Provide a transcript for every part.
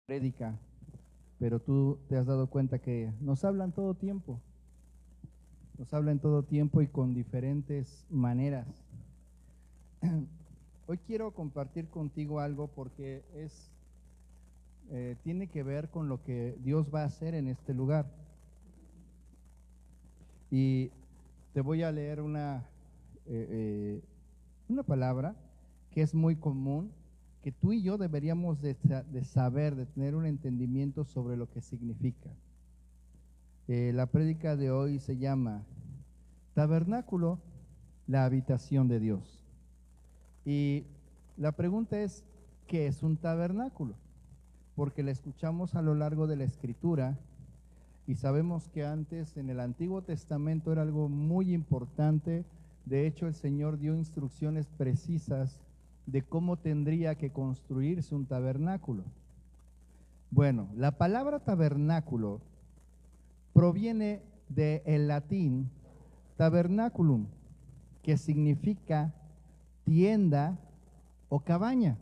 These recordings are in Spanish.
prédica, pero tú te has dado cuenta que nos hablan todo tiempo, nos hablan todo tiempo y con diferentes maneras. Hoy quiero compartir contigo algo porque tiene que ver con lo que Dios va a hacer en este lugar. Y te voy a leer una palabra que es muy común, que tú y yo deberíamos de saber, de tener un entendimiento sobre lo que significa. La prédica de hoy se llama Tabernáculo, la habitación de Dios. Y la pregunta es, ¿qué es un tabernáculo? Porque la escuchamos a lo largo de la Escritura y sabemos que antes en el Antiguo Testamento era algo muy importante. De hecho, el Señor dio instrucciones precisas de cómo tendría que construirse un tabernáculo. Bueno, la palabra tabernáculo proviene del latín tabernaculum, que significa tienda o cabaña.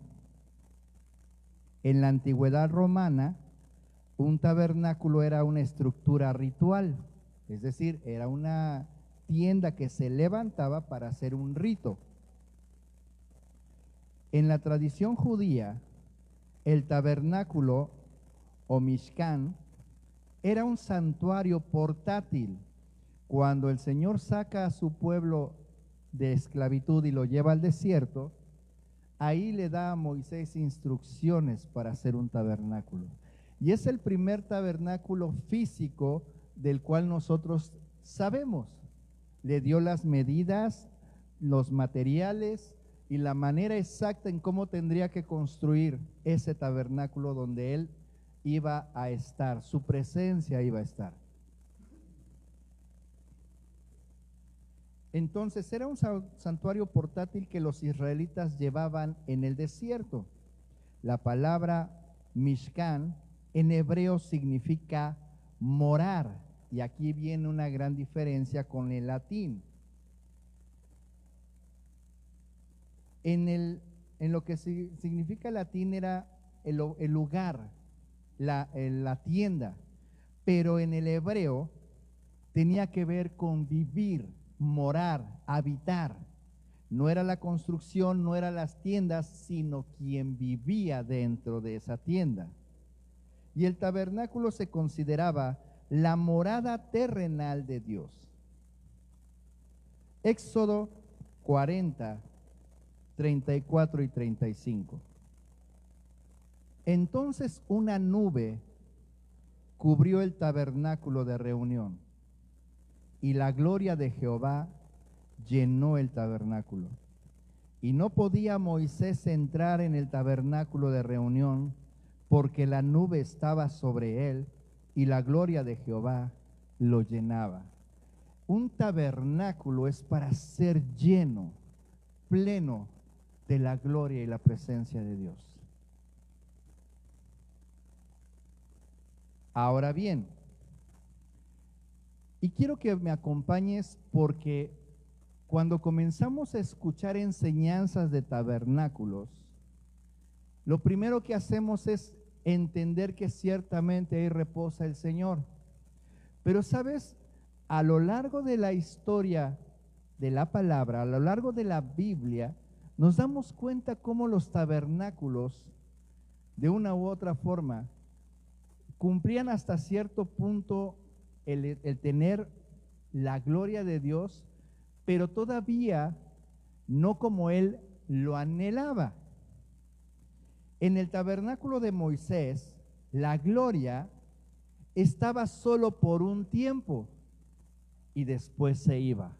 En la antigüedad romana, un tabernáculo era una estructura ritual, es decir, era una tienda que se levantaba para hacer un rito. En la tradición judía, el tabernáculo o mishkan era un santuario portátil. Cuando el Señor saca a su pueblo de esclavitud y lo lleva al desierto, ahí le da a Moisés instrucciones para hacer un tabernáculo. Y es el primer tabernáculo físico del cual nosotros sabemos. Le dio las medidas, los materiales y la manera exacta en cómo tendría que construir ese tabernáculo donde él iba a estar, su presencia iba a estar. Entonces era un santuario portátil que los israelitas llevaban en el desierto. La palabra Mishkan en hebreo significa morar, y aquí viene una gran diferencia con el latín. En lo que significa el latín era el lugar, la tienda, pero en el hebreo tenía que ver con vivir, morar, habitar. No era la construcción, no eran las tiendas, sino quien vivía dentro de esa tienda. Y el tabernáculo se consideraba la morada terrenal de Dios. Éxodo 40, 34 y 35. Entonces una nube cubrió el tabernáculo de reunión, y la gloria de Jehová llenó el tabernáculo. Y no podía Moisés entrar en el tabernáculo de reunión, porque la nube estaba sobre él, y la gloria de Jehová lo llenaba. Un tabernáculo es para ser lleno, pleno de la gloria y la presencia de Dios. Ahora bien, y quiero que me acompañes porque cuando comenzamos a escuchar enseñanzas de tabernáculos, lo primero que hacemos es entender que ciertamente ahí reposa el Señor. Pero sabes, a lo largo de la historia de la palabra, a lo largo de la Biblia, nos damos cuenta cómo los tabernáculos, de una u otra forma, cumplían hasta cierto punto el tener la gloria de Dios, pero todavía no como él lo anhelaba. En el tabernáculo de Moisés, la gloria estaba solo por un tiempo y después se iba.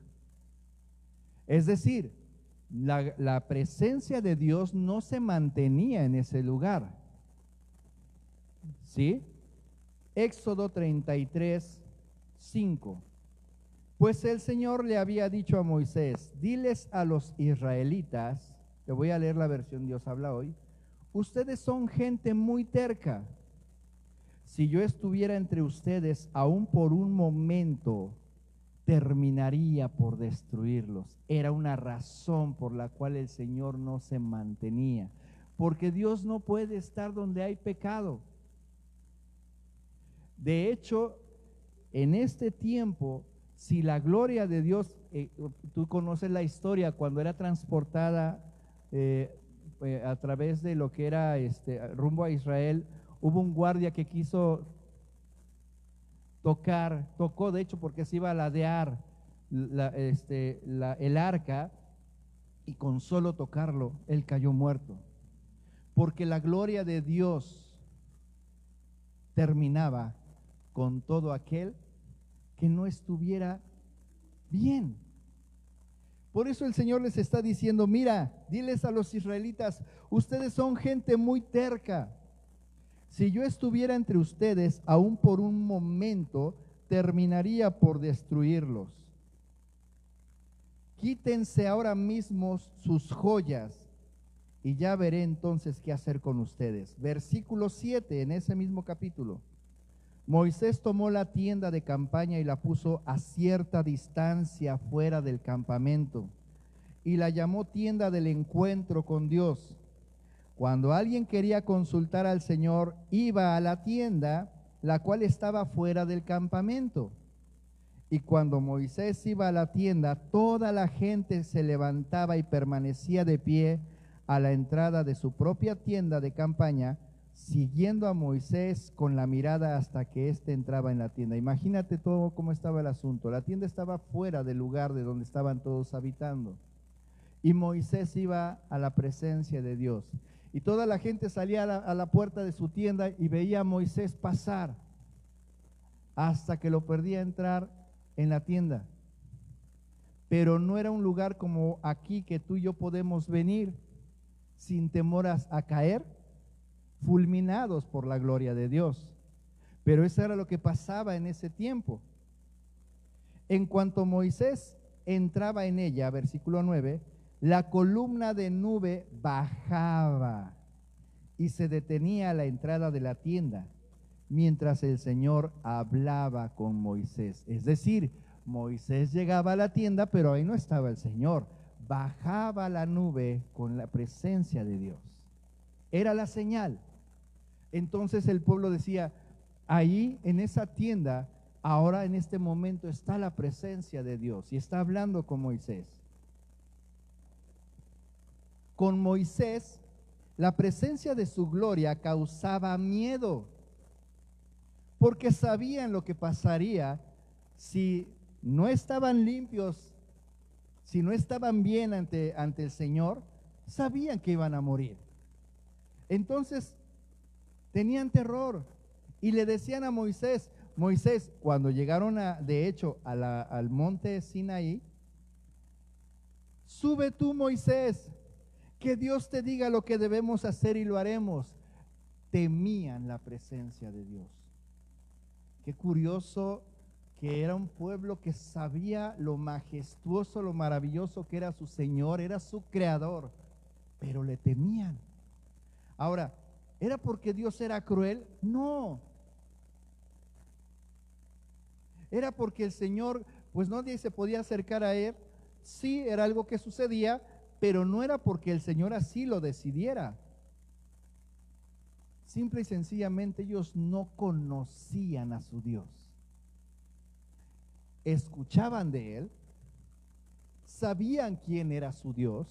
Es decir, la presencia de Dios no se mantenía en ese lugar. ¿Sí? Éxodo 33, 5. Pues el Señor le había dicho a Moisés: diles a los israelitas, te voy a leer la versión Dios habla hoy, ustedes son gente muy terca. Si yo estuviera entre ustedes, aún por un momento, terminaría por destruirlos. Era una razón por la cual el Señor no se mantenía, porque Dios no puede estar donde hay pecado. De hecho, en este tiempo, si la gloria de Dios, tú conoces la historia, cuando era transportada a través de lo que era rumbo a Israel, hubo un guardia que quiso tocó de hecho porque se iba a ladear el arca, y con solo tocarlo, él cayó muerto, porque la gloria de Dios terminaba con todo aquel que no estuviera bien. Por eso el Señor les está diciendo, mira, diles a los israelitas, ustedes son gente muy terca. Si yo estuviera entre ustedes, aún por un momento, terminaría por destruirlos. Quítense ahora mismo sus joyas y ya veré entonces qué hacer con ustedes. Versículo 7, en ese mismo capítulo. Moisés tomó la tienda de campaña y la puso a cierta distancia fuera del campamento y la llamó tienda del encuentro con Dios. Cuando alguien quería consultar al Señor, iba a la tienda, la cual estaba fuera del campamento. Y cuando Moisés iba a la tienda, toda la gente se levantaba y permanecía de pie a la entrada de su propia tienda de campaña, siguiendo a Moisés con la mirada hasta que éste entraba en la tienda. Imagínate todo cómo estaba el asunto. La tienda estaba fuera del lugar de donde estaban todos habitando. Y Moisés iba a la presencia de Dios. Y toda la gente salía a la puerta de su tienda y veía a Moisés pasar hasta que lo perdía entrar en la tienda. Pero no era un lugar como aquí que tú y yo podemos venir sin temor a caer, fulminados por la gloria de Dios. Pero eso era lo que pasaba en ese tiempo. En cuanto Moisés entraba en ella, versículo 9, la columna de nube bajaba y se detenía a la entrada de la tienda, mientras el Señor hablaba con Moisés. Es decir, Moisés llegaba a la tienda, pero ahí no estaba el Señor. Bajaba la nube con la presencia de Dios. Era la señal. Entonces el pueblo decía, ahí en esa tienda, ahora en este momento está la presencia de Dios y está hablando con Moisés. Con Moisés, la presencia de su gloria causaba miedo, porque sabían lo que pasaría si no estaban limpios, si no estaban bien ante el Señor, sabían que iban a morir. Entonces, tenían terror y le decían a Moisés, Moisés, cuando llegaron de hecho al monte Sinaí, sube tú, Moisés, que Dios te diga lo que debemos hacer y lo haremos. Temían la presencia de Dios. Qué curioso que era un pueblo que sabía lo majestuoso, lo maravilloso que era su Señor, era su creador, pero le temían. Ahora, ¿era porque Dios era cruel? No. Era porque el Señor, pues nadie se podía acercar a Él. Sí, era algo que sucedía, pero no era porque el Señor así lo decidiera. Simple y sencillamente ellos no conocían a su Dios. Escuchaban de Él, sabían quién era su Dios,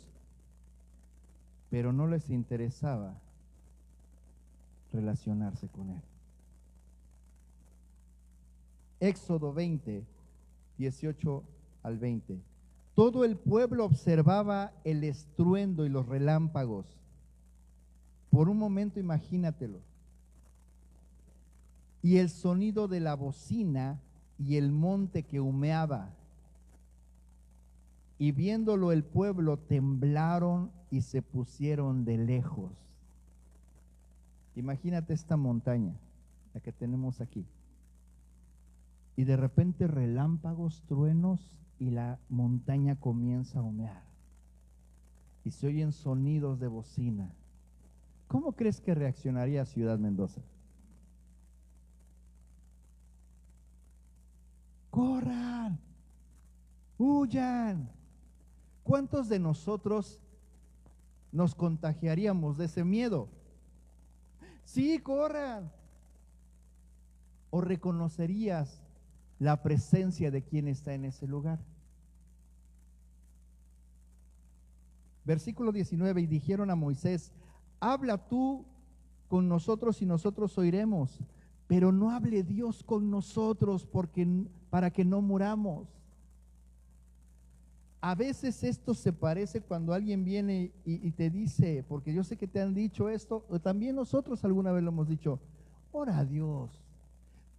pero no les interesaba relacionarse con Él. Éxodo 20, 18 al 20. Todo el pueblo observaba el estruendo y los relámpagos. Por un momento imagínatelo. Y el sonido de la bocina y el monte que humeaba. Y viéndolo el pueblo temblaron y se pusieron de lejos. Imagínate esta montaña, la que tenemos aquí. Y de repente relámpagos, truenos, y la montaña comienza a humear. Y se oyen sonidos de bocina. ¿Cómo crees que reaccionaría Ciudad Mendoza? ¡Corran! ¡Huyan! ¿Cuántos de nosotros nos contagiaríamos de ese miedo? ¡Sí, corran! o reconocerías la presencia de quien está en ese lugar? Versículo 19, y dijeron a Moisés: habla tú con nosotros y nosotros oiremos, pero no hable Dios con nosotros para que no muramos. A veces esto se parece cuando alguien viene y te dice, porque yo sé que te han dicho esto, o también nosotros alguna vez lo hemos dicho: ora a Dios,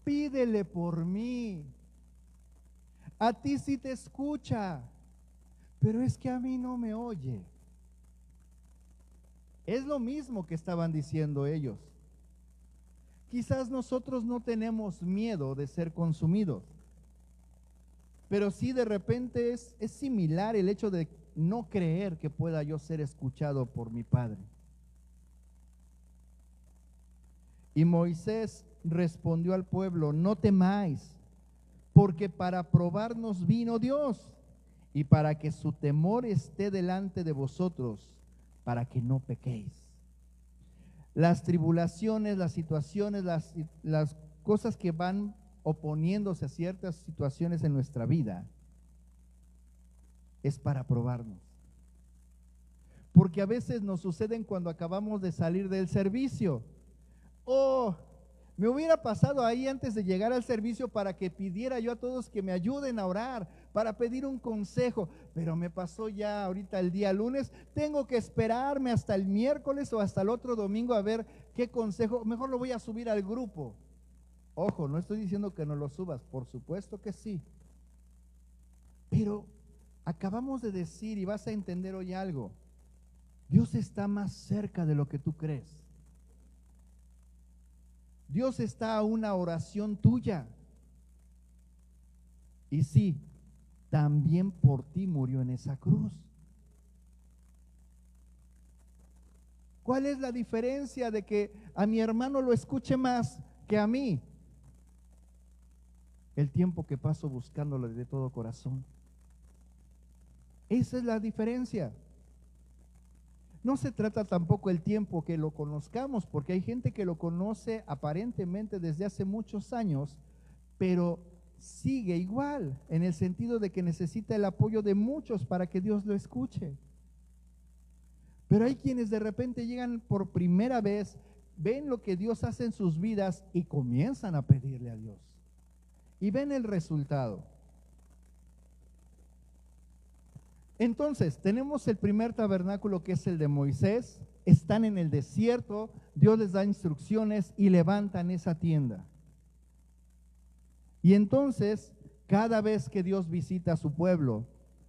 pídele por mí, a ti sí te escucha, pero es que a mí no me oye. Es lo mismo que estaban diciendo ellos. Quizás nosotros no tenemos miedo de ser consumidos, pero sí de repente es similar el hecho de no creer que pueda yo ser escuchado por mi Padre. Y Moisés respondió al pueblo: no temáis, porque para probarnos vino Dios, y para que su temor esté delante de vosotros, para que no pequéis. Las tribulaciones, las situaciones, las cosas que van oponiéndose a ciertas situaciones en nuestra vida, es para probarnos. Porque a veces nos suceden cuando acabamos de salir del servicio. Me hubiera pasado ahí antes de llegar al servicio para que pidiera yo a todos que me ayuden a orar, para pedir un consejo, pero me pasó ya ahorita el día lunes, tengo que esperarme hasta el miércoles o hasta el otro domingo a ver qué consejo, mejor lo voy a subir al grupo. Ojo, no estoy diciendo que no lo subas, por supuesto que sí, pero acabamos de decir, y vas a entender hoy algo: Dios está más cerca de lo que tú crees. Dios está a una oración tuya. Y sí, también por ti murió en esa cruz. ¿Cuál es la diferencia de que a mi hermano lo escuche más que a mí? El tiempo que paso buscándolo de todo corazón. Esa es la diferencia. No se trata tampoco el tiempo que lo conozcamos, porque hay gente que lo conoce aparentemente desde hace muchos años, pero sigue igual, en el sentido de que necesita el apoyo de muchos para que Dios lo escuche. Pero hay quienes de repente llegan por primera vez, ven lo que Dios hace en sus vidas y comienzan a pedirle a Dios. Y ven el resultado. Entonces, tenemos el primer tabernáculo, que es el de Moisés. Están en el desierto, Dios les da instrucciones y levantan esa tienda. Y entonces, cada vez que Dios visita a su pueblo,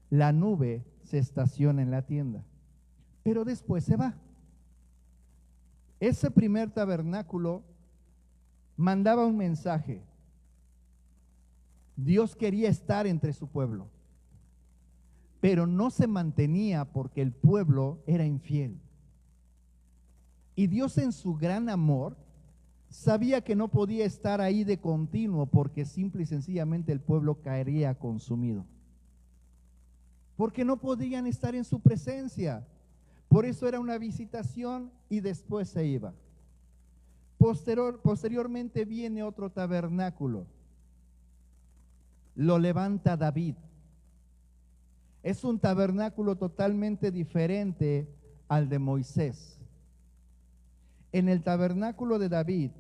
la nube se estaciona en la tienda, pero después se va. Ese primer tabernáculo mandaba un mensaje. Dios quería estar entre su pueblo, pero no se mantenía porque el pueblo era infiel. Y Dios, en su gran amor, sabía que no podía estar ahí de continuo, porque simple y sencillamente el pueblo caería consumido, porque no podían estar en su presencia. Por eso era una visitación y después se iba. Posteriormente viene otro tabernáculo. Lo levanta David. Es un tabernáculo totalmente diferente al de Moisés. En el tabernáculo de David,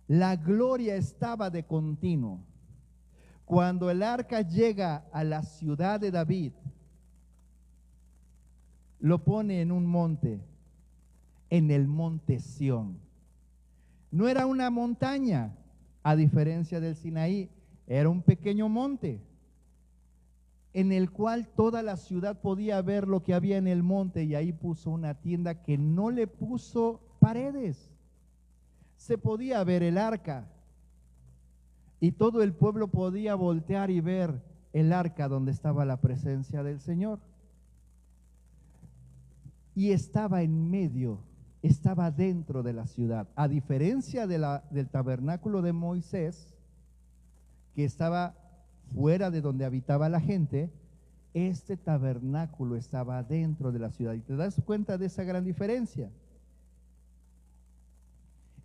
la gloria estaba de continuo. Cuando el arca llega a la ciudad de David, lo pone en un monte, en el monte Sión. No era una montaña, a diferencia del Sinaí, era un pequeño monte, en el cual toda la ciudad podía ver lo que había en el monte, y ahí puso una tienda que no le puso paredes. Se podía ver el arca, y todo el pueblo podía voltear y ver el arca donde estaba la presencia del Señor. Y estaba en medio, estaba dentro de la ciudad. A diferencia del tabernáculo de Moisés, que estaba fuera de donde habitaba la gente, este tabernáculo estaba dentro de la ciudad. ¿Y te das cuenta de esa gran diferencia?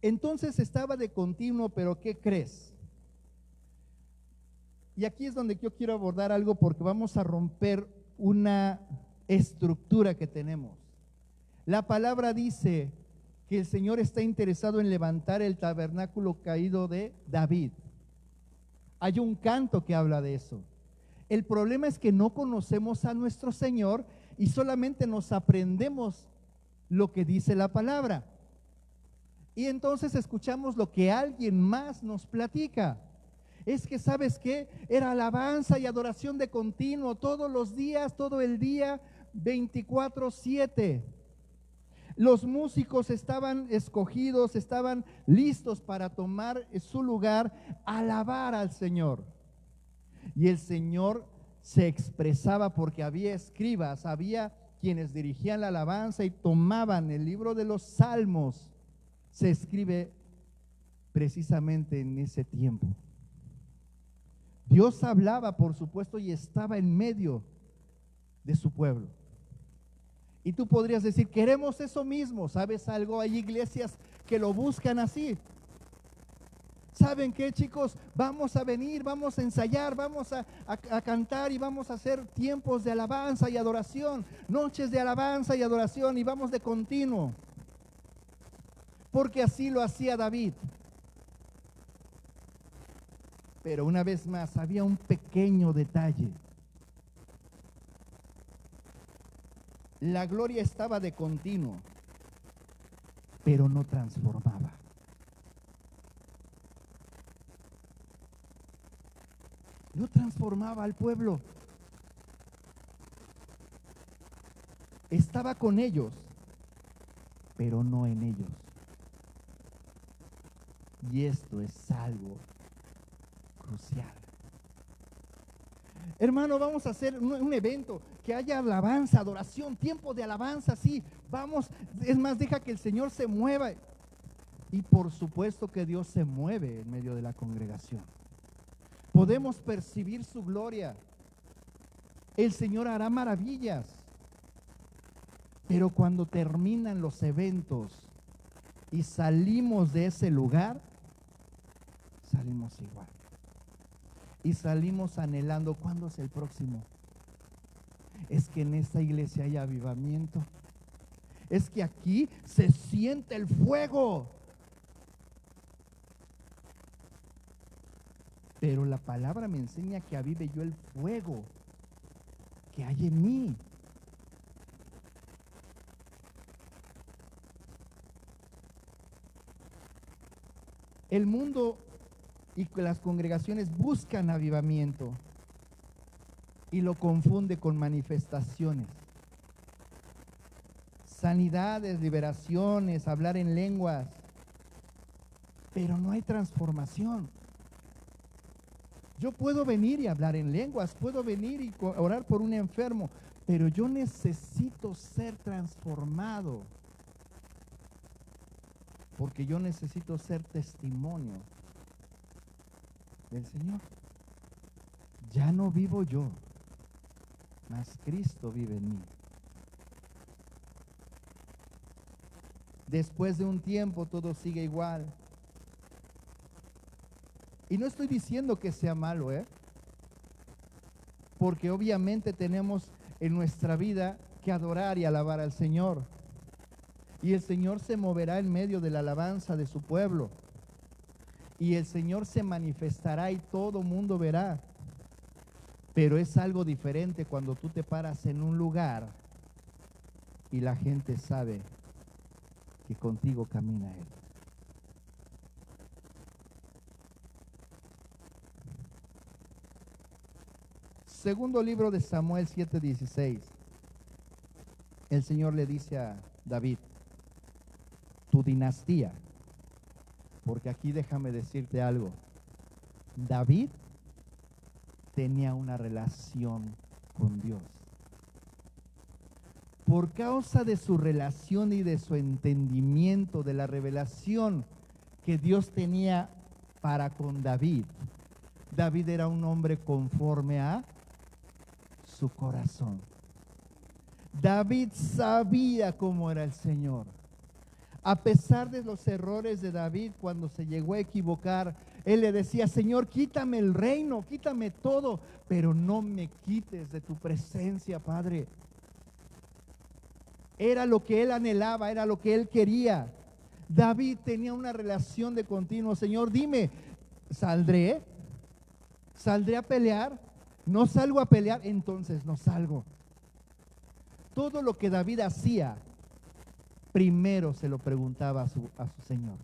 Entonces estaba de continuo, pero ¿qué crees? Y aquí es donde yo quiero abordar algo porque vamos a romper una estructura que tenemos. La palabra dice que el Señor está interesado en levantar el tabernáculo caído de David. Hay un canto que habla de eso. El problema es que no conocemos a nuestro Señor y solamente nos aprendemos lo que dice la palabra. Y entonces escuchamos lo que alguien más nos platica. Es que, ¿sabes qué? Era alabanza y adoración de continuo, todos los días, todo el día, 24/7. Los músicos estaban escogidos, estaban listos para tomar su lugar, alabar al Señor. Y el Señor se expresaba porque había escribas, había quienes dirigían la alabanza y tomaban el libro de los Salmos. Se escribe precisamente en ese tiempo. Dios hablaba, por supuesto, y estaba en medio de su pueblo. Y tú podrías decir, queremos eso mismo. ¿Sabes algo? Hay iglesias que lo buscan así. ¿Saben qué, chicos? Vamos a venir, vamos a ensayar, vamos a cantar y vamos a hacer tiempos de alabanza y adoración, noches de alabanza y adoración, y vamos de continuo. Porque así lo hacía David. Pero una vez más, había un pequeño detalle. La gloria estaba de continuo, pero no transformaba. No transformaba al pueblo. Estaba con ellos, pero no en ellos. Y esto es algo crucial. Hermano, vamos a hacer un evento que haya alabanza, adoración, tiempo de alabanza, sí, vamos, es más, deja que el Señor se mueva. Y por supuesto que Dios se mueve en medio de la congregación. Podemos percibir su gloria. El Señor hará maravillas. Pero cuando terminan los eventos y salimos de ese lugar, salimos igual. Y salimos anhelando, ¿cuándo es el próximo? Es que en esta iglesia hay avivamiento. Es que aquí se siente el fuego. Pero la palabra me enseña que avive yo el fuego que hay en mí. El mundo y las congregaciones buscan avivamiento y lo confunde con manifestaciones, sanidades, liberaciones, hablar en lenguas, pero no hay transformación. Yo puedo venir y hablar en lenguas, puedo venir y orar por un enfermo, pero yo necesito ser transformado, porque yo necesito ser testimonio del Señor. Ya no vivo yo, mas Cristo vive en mí. Después de un tiempo todo sigue igual. Y no estoy diciendo que sea malo, porque obviamente tenemos en nuestra vida que adorar y alabar al Señor. Y el Señor se moverá en medio de la alabanza de su pueblo. Y el Señor se manifestará y todo mundo verá. Pero es algo diferente cuando tú te paras en un lugar y la gente sabe que contigo camina Él. Segundo libro de Samuel 7:16. El Señor le dice a David, tu dinastía, porque aquí déjame decirte algo, David tenía una relación con Dios. Por causa de su relación y de su entendimiento de la revelación que Dios tenía para con David, David era un hombre conforme a su corazón. David sabía cómo era el Señor. A pesar de los errores de David, cuando se llegó a equivocar, él le decía: Señor, quítame el reino, quítame todo, pero no me quites de tu presencia, Padre. Era lo que él anhelaba, era lo que él quería. David tenía una relación de continuo. Señor, dime, ¿saldré? ¿Saldré a pelear? ¿No salgo a pelear? Entonces no salgo. Todo lo que David hacía, primero se lo preguntaba a su Señor.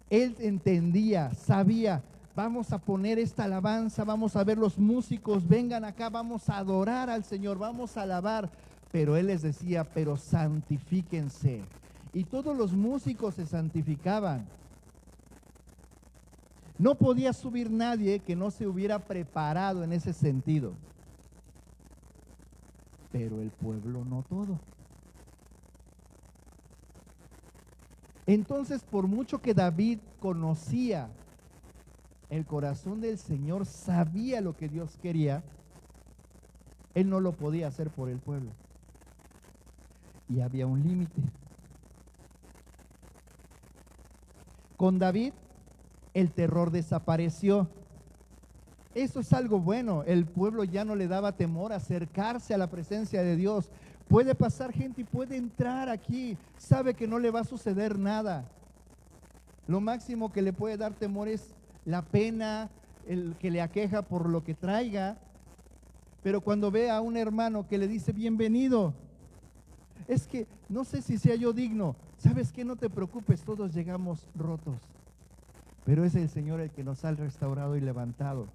Él entendía, sabía: vamos a poner esta alabanza, vamos a ver los músicos, vengan acá, vamos a adorar al Señor, vamos a alabar. Pero él les decía: pero santifíquense. Y todos los músicos se santificaban. No podía subir nadie que no se hubiera preparado en ese sentido. Pero el pueblo no todo. Entonces, por mucho que David conocía el corazón del Señor, sabía lo que Dios quería, él no lo podía hacer por el pueblo. Y había un límite. Con David, el terror desapareció. Eso es algo bueno. El pueblo ya no le daba temor acercarse a la presencia de Dios. Puede pasar gente y puede entrar aquí, sabe que no le va a suceder nada. Lo máximo que le puede dar temor es la pena, el que le aqueja por lo que traiga. Pero cuando ve a un hermano que le dice: bienvenido, es que no sé si sea yo digno. ¿Sabes qué? No te preocupes, todos llegamos rotos. Pero es el Señor el que nos ha restaurado y levantado.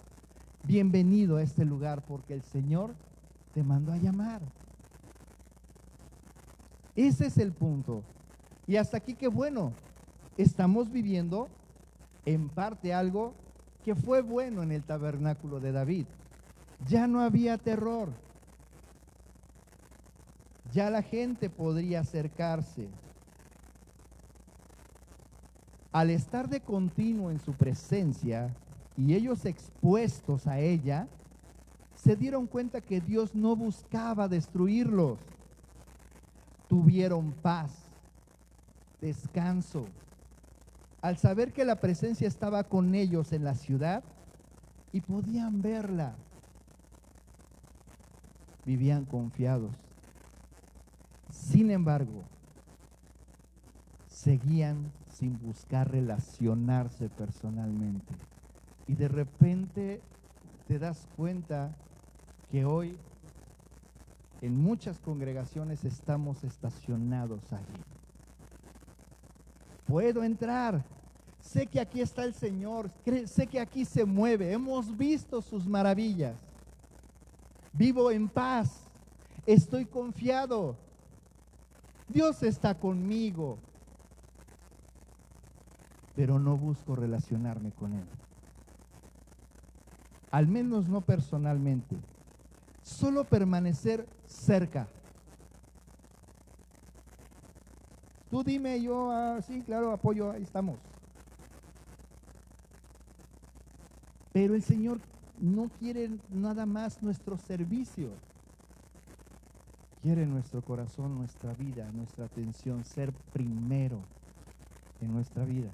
Bienvenido a este lugar, porque el Señor te mandó a llamar. Ese es el punto. Y hasta aquí, qué bueno, estamos viviendo en parte algo que fue bueno en el tabernáculo de David. Ya no había terror. Ya la gente podría acercarse. Al estar de continuo en su presencia y ellos expuestos a ella, se dieron cuenta que Dios no buscaba destruirlos. Tuvieron paz, descanso. Al saber que la presencia estaba con ellos en la ciudad y podían verla, vivían confiados. Sin embargo, seguían sin buscar relacionarse personalmente. Y de repente te das cuenta que hoy en muchas congregaciones estamos estacionados allí. Puedo entrar, sé que aquí está el Señor, sé que aquí se mueve, hemos visto sus maravillas. Vivo en paz, estoy confiado, Dios está conmigo, pero no busco relacionarme con Él. Al menos no personalmente. Solo permanecer cerca. Tú dime, yo, sí, claro, apoyo, ahí estamos. Pero el Señor no quiere nada más nuestro servicio. Quiere nuestro corazón, nuestra vida, nuestra atención, ser primero en nuestra vida.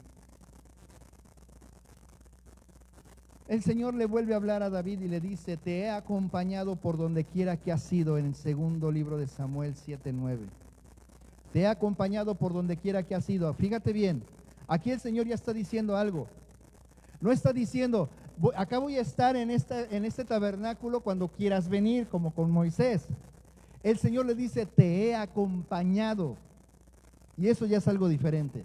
El Señor le vuelve a hablar a David y le dice: te he acompañado por donde quiera que has ido, en el segundo libro de Samuel 7:9. Te he acompañado por donde quiera que has ido. Fíjate bien, aquí el Señor ya está diciendo algo. No está diciendo: acá voy a estar en este tabernáculo cuando quieras venir, como con Moisés. El Señor le dice: te he acompañado. Y eso ya es algo diferente.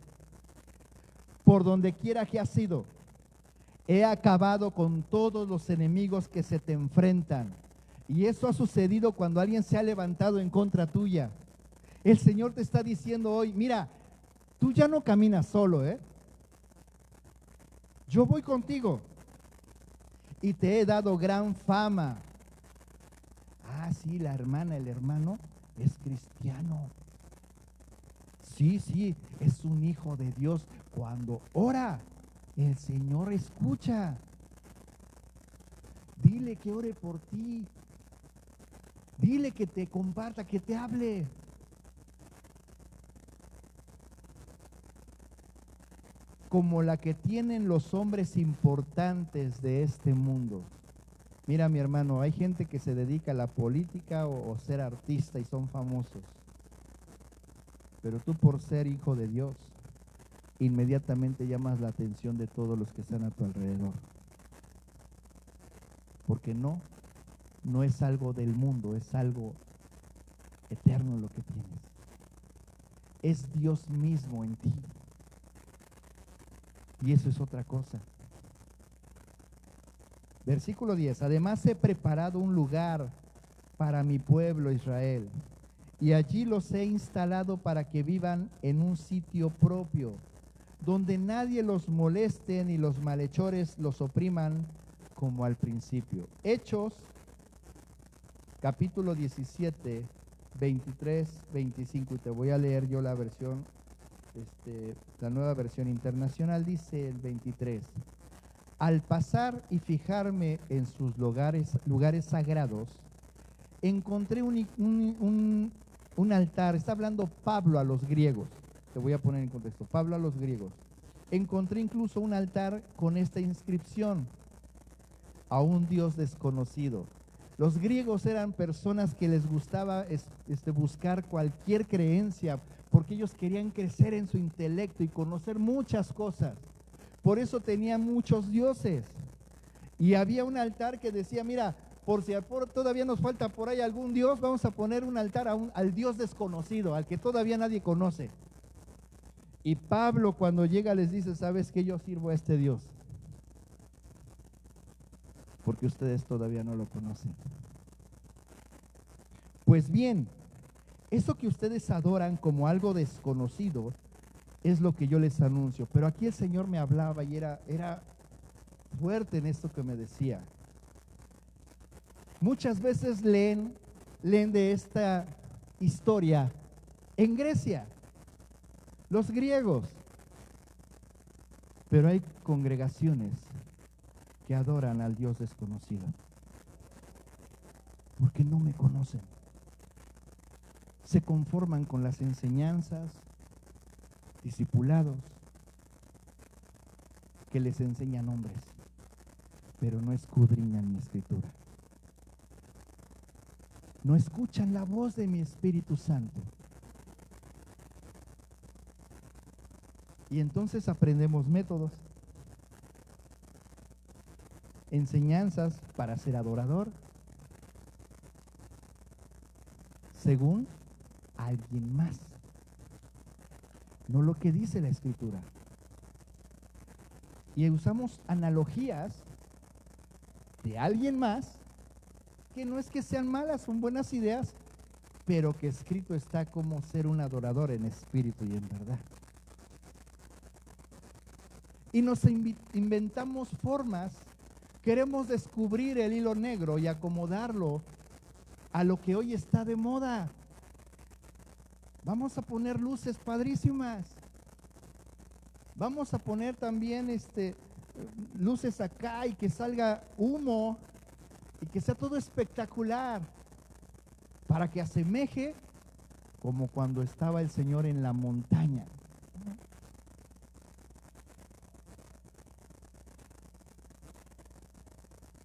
Por donde quiera que has ido, he acabado con todos los enemigos que se te enfrentan. Y eso ha sucedido cuando alguien se ha levantado en contra tuya. El Señor te está diciendo hoy: mira, tú ya no caminas solo, yo voy contigo y te he dado gran fama. Ah, sí, la hermana, el hermano es cristiano. Sí, es un hijo de Dios. Cuando ora, el Señor escucha. Dile que ore por ti. Dile que te comparta, que te hable. como la que tienen los hombres importantes de este mundo. Mira, mi hermano, hay gente que se dedica a la política o ser artista y son famosos. Pero tú, por ser hijo de Dios, inmediatamente llamas la atención de todos los que están a tu alrededor. Porque no es algo del mundo, es algo eterno lo que tienes. Es Dios mismo en ti. Y eso es otra cosa. Versículo 10. Además he preparado un lugar para mi pueblo Israel, y allí los he instalado para que vivan en un sitio propio, donde nadie los moleste ni los malhechores los opriman como al principio. Hechos, capítulo 17, 23, 25, y te voy a leer yo la versión, la nueva versión internacional. Dice el 23. Al pasar y fijarme en sus lugares sagrados, encontré un altar. Está hablando Pablo a los griegos. Te voy a poner en contexto. Pablo a los griegos. Encontré incluso un altar con esta inscripción: a un Dios desconocido. Los griegos eran personas que les gustaba buscar cualquier creencia, porque ellos querían crecer en su intelecto y conocer muchas cosas. Por eso tenían muchos dioses. Y había un altar que decía, mira, por si todavía nos falta por ahí algún dios, vamos a poner un altar al Dios desconocido, al que todavía nadie conoce. Y Pablo, cuando llega, les dice, ¿sabes qué? Yo sirvo a este Dios, porque ustedes todavía no lo conocen. Pues bien, eso que ustedes adoran como algo desconocido es lo que yo les anuncio. Pero aquí el Señor me hablaba y era fuerte en esto que me decía. Muchas veces leen de esta historia en Grecia, los griegos, pero hay congregaciones que adoran al Dios desconocido porque no me conocen. Se conforman con las enseñanzas, discipulados que les enseñan hombres, pero no escudriñan mi escritura. No escuchan la voz de mi Espíritu Santo. Y entonces aprendemos métodos, enseñanzas para ser adorador, según alguien más, no lo que dice la Escritura. Y usamos analogías de alguien más, que no es que sean malas, son buenas ideas, pero que escrito está como ser un adorador en espíritu y en verdad. Y nos inventamos formas, queremos descubrir el hilo negro y acomodarlo a lo que hoy está de moda. Vamos a poner luces padrísimas. Vamos a poner también luces acá y que salga humo y que sea todo espectacular para que asemeje como cuando estaba el Señor en la montaña.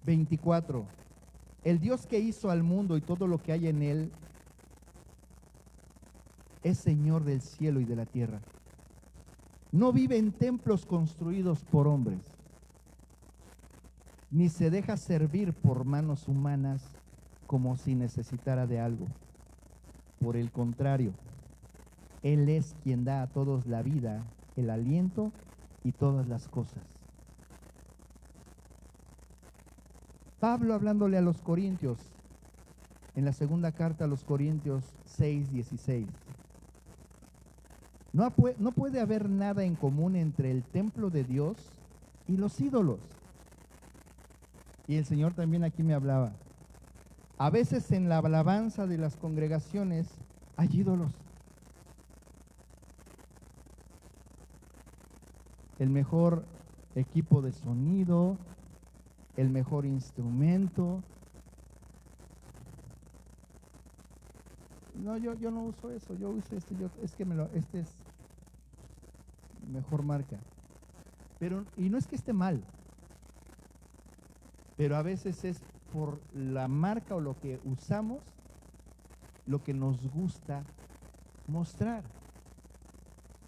24. El Dios que hizo al mundo y todo lo que hay en él es Señor del cielo y de la tierra. No vive en templos construidos por hombres, ni se deja servir por manos humanas como si necesitara de algo. Por el contrario, Él es quien da a todos la vida, el aliento y todas las cosas. Pablo, hablándole a los Corintios, en la segunda carta a los Corintios 6:16. No puede haber nada en común entre el templo de Dios y los ídolos. Y el Señor también aquí me hablaba. A veces en la alabanza de las congregaciones hay ídolos. El mejor equipo de sonido, el mejor instrumento. No, yo no uso eso, yo uso este es mejor marca. Pero, y no es que esté mal, pero a veces es por la marca o lo que usamos, lo que nos gusta mostrar.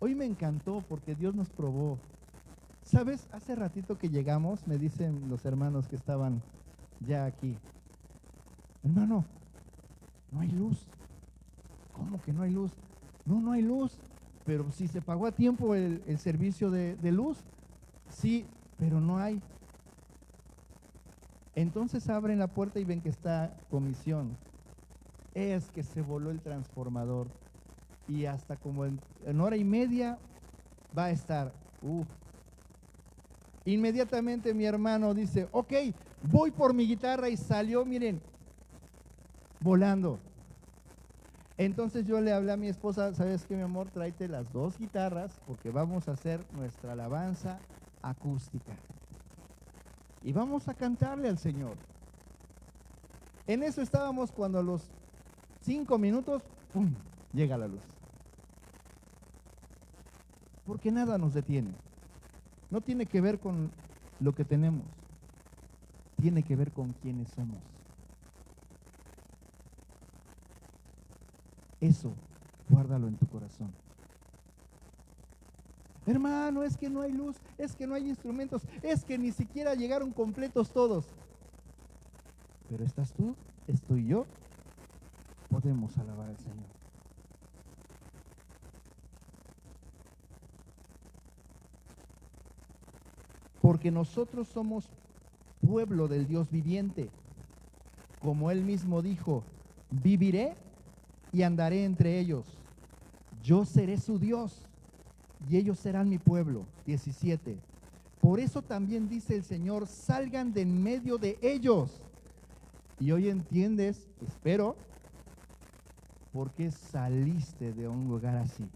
Hoy me encantó porque Dios nos probó. ¿Sabes? Hace ratito que llegamos, me dicen los hermanos que estaban ya aquí: hermano, no hay luz. ¿Cómo que no hay luz? No, no hay luz. Pero si se pagó a tiempo el servicio de luz, sí, pero no hay. Entonces abren la puerta y ven que está comisión. Es que se voló el transformador y hasta como en hora y media va a estar. Inmediatamente mi hermano dice: ok, voy por mi guitarra, y salió, miren, volando. Entonces yo le hablé a mi esposa: ¿sabes qué, mi amor? Tráete las 2 guitarras porque vamos a hacer nuestra alabanza acústica y vamos a cantarle al Señor. En eso estábamos cuando a los 5 minutos, ¡pum!, llega la luz. Porque nada nos detiene. No tiene que ver con lo que tenemos, tiene que ver con quiénes somos. Eso, guárdalo en tu corazón. Hermano, es que no hay luz, es que no hay instrumentos, es que ni siquiera llegaron completos todos. Pero estás tú, estoy yo, podemos alabar al Señor. Porque nosotros somos pueblo del Dios viviente. Como Él mismo dijo: viviré y andaré entre ellos. Yo seré su Dios y ellos serán mi pueblo. 17. Por eso también dice el Señor: salgan de en medio de ellos. Y hoy entiendes, espero, por qué saliste de un lugar así.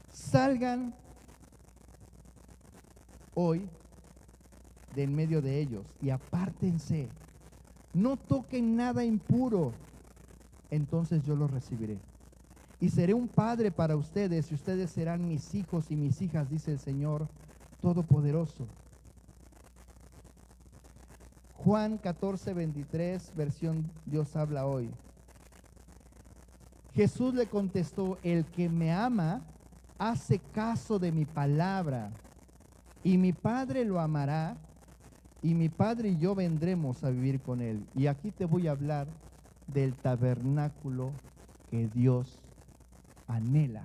Salgan hoy de en medio de ellos y apártense. No toquen nada impuro. Entonces yo los recibiré. Y seré un padre para ustedes, y ustedes serán mis hijos y mis hijas, dice el Señor Todopoderoso. Juan 14:23, versión Dios habla hoy. Jesús le contestó: el que me ama hace caso de mi palabra, y mi Padre lo amará, y mi Padre y yo vendremos a vivir con él. Y aquí te voy a hablar del tabernáculo que Dios anhela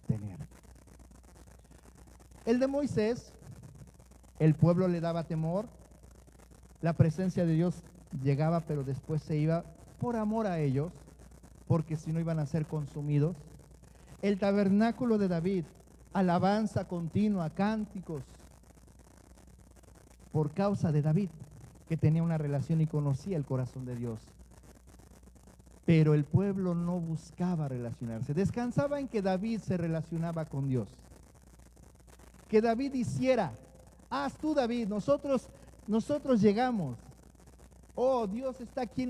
tener. El de Moisés, el pueblo le daba temor, la presencia de Dios llegaba, pero después se iba por amor a ellos, porque si no iban a ser consumidos. El tabernáculo de David, alabanza continua, cánticos, por causa de David, que tenía una relación y conocía el corazón de Dios. Pero el pueblo no buscaba relacionarse. Descansaba en que David se relacionaba con Dios. Que David hiciera: haz tú, David, nosotros llegamos. Oh, Dios está aquí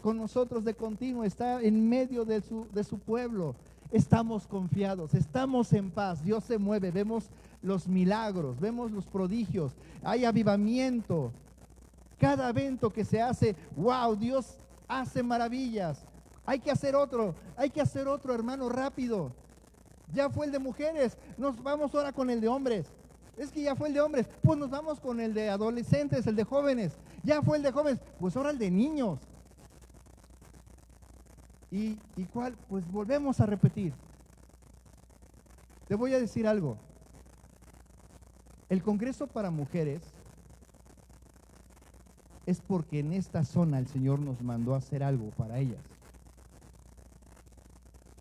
con nosotros de continuo, está en medio de su pueblo. Estamos confiados, estamos en paz, Dios se mueve, vemos los milagros, vemos los prodigios, hay avivamiento. Cada evento que se hace, wow, Dios hace maravillas. Hay que hacer otro, hermano, rápido. Ya fue el de mujeres, nos vamos ahora con el de hombres. Es que ya fue el de hombres, pues nos vamos con el de adolescentes, el de jóvenes. Ya fue el de jóvenes, pues ahora el de niños. ¿Y cuál? Pues volvemos a repetir. Te voy a decir algo. El Congreso para Mujeres es porque en esta zona el Señor nos mandó a hacer algo para ellas.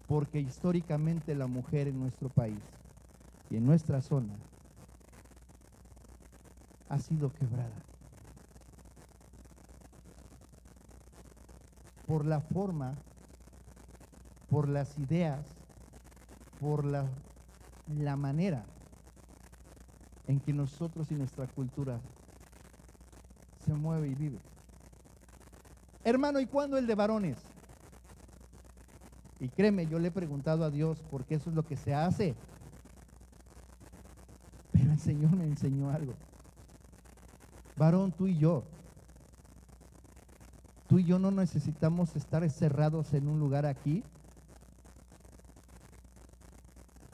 Porque históricamente la mujer en nuestro país y en nuestra zona ha sido quebrada por la forma, por las ideas, por la manera en que nosotros y nuestra cultura se mueve y vive. Hermano, ¿y cuándo el de varones? Y créeme, yo le he preguntado a Dios porque eso es lo que se hace. Pero el Señor me enseñó algo. Varón, tú y yo no necesitamos estar encerrados en un lugar aquí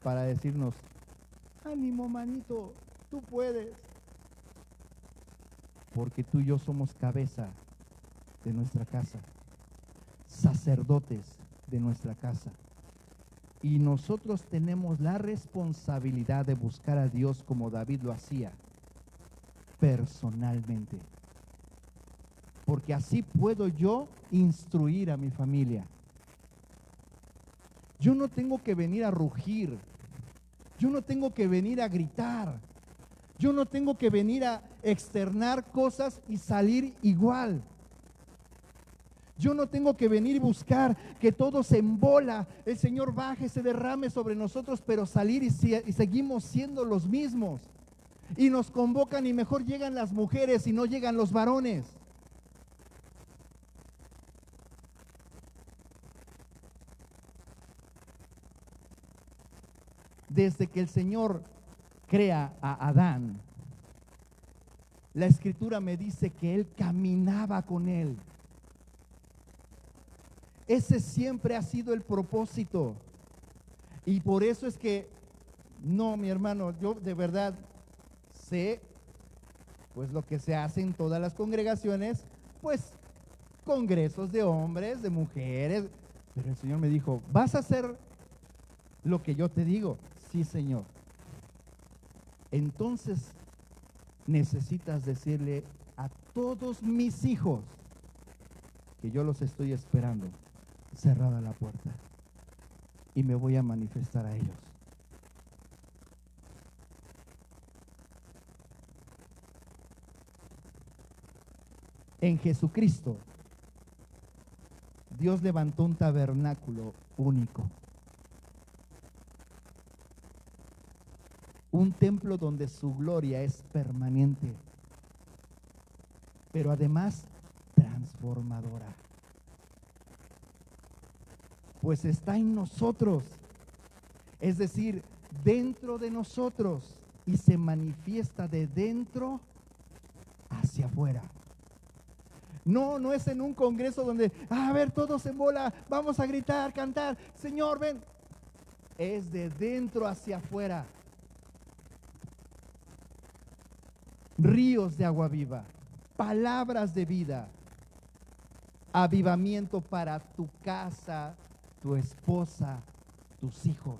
para decirnos, ánimo, manito, tú puedes. Porque tú y yo somos cabeza de nuestra casa, sacerdotes de nuestra casa. Y nosotros tenemos la responsabilidad de buscar a Dios como David lo hacía, personalmente. Porque así puedo yo instruir a mi familia. Yo no tengo que venir a rugir. Yo no tengo que venir a gritar. Yo no tengo que venir a externar cosas y salir igual. Yo no tengo que venir y buscar que todo se embola, el Señor baje, se derrame sobre nosotros, pero salir y seguimos siendo los mismos. Y nos convocan y mejor llegan las mujeres y no llegan los varones. Desde que el Señor crea a Adán, la Escritura me dice que Él caminaba con él. Ese siempre ha sido el propósito. Y por eso es que, no, mi hermano, yo de verdad sé, pues lo que se hace en todas las congregaciones, pues congresos de hombres, de mujeres. Pero el Señor me dijo, ¿vas a hacer lo que yo te digo? Sí, Señor. Entonces necesitas decirle a todos mis hijos que yo los estoy esperando, cerrada la puerta, y me voy a manifestar a ellos. En Jesucristo, Dios levantó un tabernáculo único. Un templo donde su gloria es permanente, pero además transformadora. Pues está en nosotros, es decir, dentro de nosotros, y se manifiesta de dentro hacia afuera. No es en un congreso donde, a ver, todos en bola, vamos a gritar, cantar, Señor, ven. Es de dentro hacia afuera. Ríos de agua viva, palabras de vida, avivamiento para tu casa, tu esposa, tus hijos.